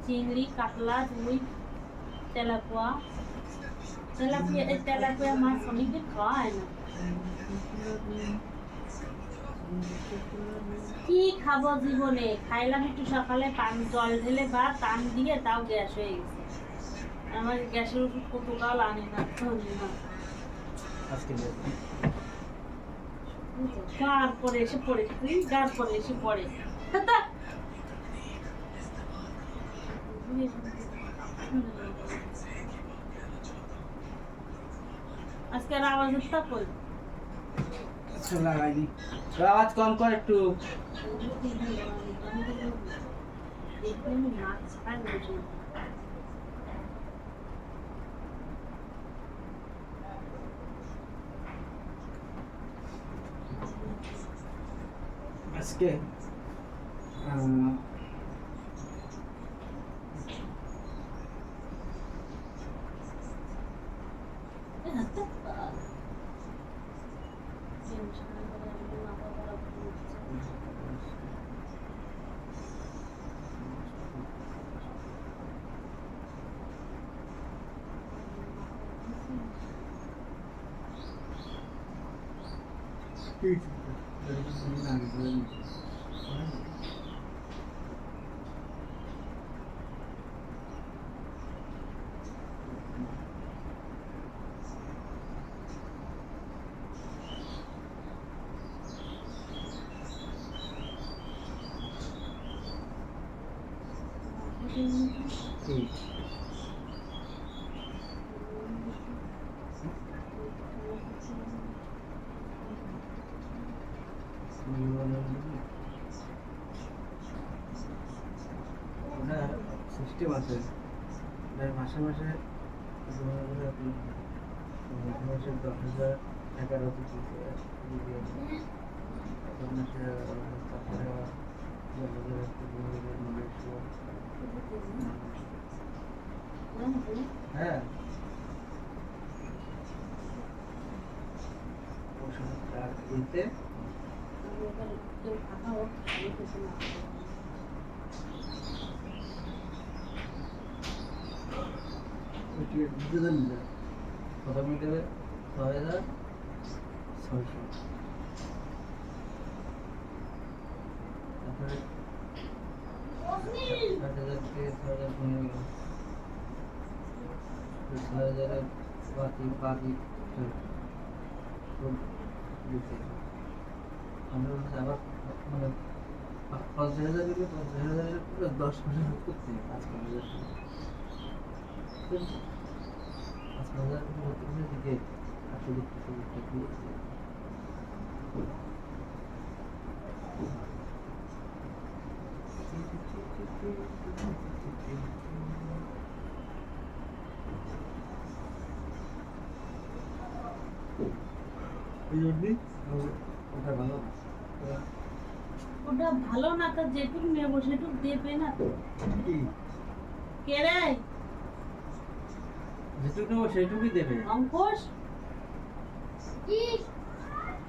চিংড়ি, কাতলা, রুই, তেলাপিয়া। তেলাপিয়া মাছ অনেকদিন খাওয়া হয় না। কি খাবো জীবনে? খাইলাম একটু সকালে জল ঢেলে ভাত টান দিয়ে, তাও গ্যাস হয়ে গেছে। আমার গ্যাসের ওষুধ কতকাল আনি না। গার পরে এসে পড়ে, গার পরে এসে পড়ে। আজকে আর আওয়াজ উঠতা কই? লাগাইনি, আওয়াজ কম কর একটু। আজকে সিস্টেম আছে, মাসে মাসে 10,000 11 হ্যাঁ, এতে কত মিটারে 6,600, তারপরে 8,000 থেকে 6,000 কমে গেল, 6,000 বাকি দিতে আমরা আবার মানে 50,000 দিলে 50,000 10% করতে আজকে 5,000 দিকে 800 ওটা ভালো না, তো যেটুকু নেবো সেটুকু দেবে না তো। কে রে? যেটুকু নেবো সেটুকুই দেবে। অঙ্কুশ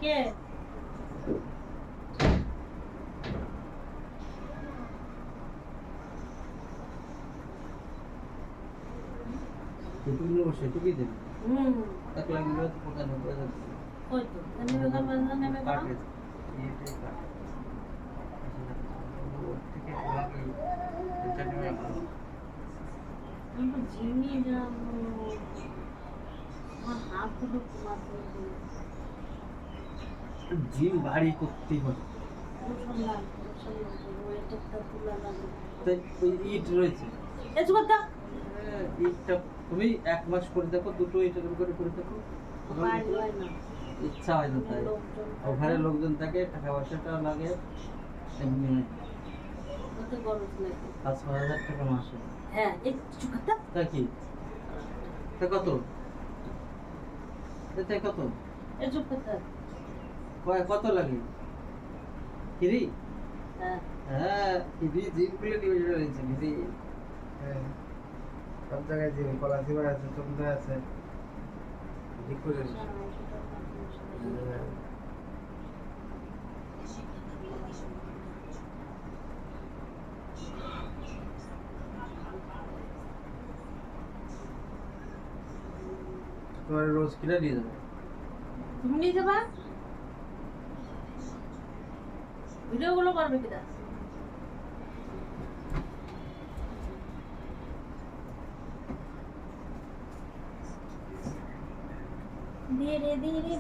কে? যেটুকু নেবো সেটুকুই দেবে। এক লাখ নিলে তো 95,000 ওই তো নেবে না, নেবে না। জিমি যাবো, আমার হাতগুলো ঘুমাতে জিম ভারী করতেই হবে। ইট রয়েছে, ইটটা তুমি 1 মাস করে দেখো, 2টো ইটের করে করে দেখো, ইচ্ছা হয় না। তাই ওখানে লোকজন থাকে, টাকা পয়সাটা লাগে, এমনি 5,000 টাকা মাসে। হ্যাঁ, একটু কথা তা কি তা কত এতে কত একটু কথা কত লাগে ফ্রি? হ্যাঁ হ্যাঁ, ফ্রি জিম খুলে নিয়ে রয়েছে ফ্রি। হ্যাঁ, সব জায়গায় জিম, পলাশিবা আছে, চন্দ্রা আছে, ঠিক করে তোমার রোজ কিনে নিয়ে যাবে। তুমি নিয়ে যাবা, ভিডিওগুলো করবে কিনা? ধীরে ধীরে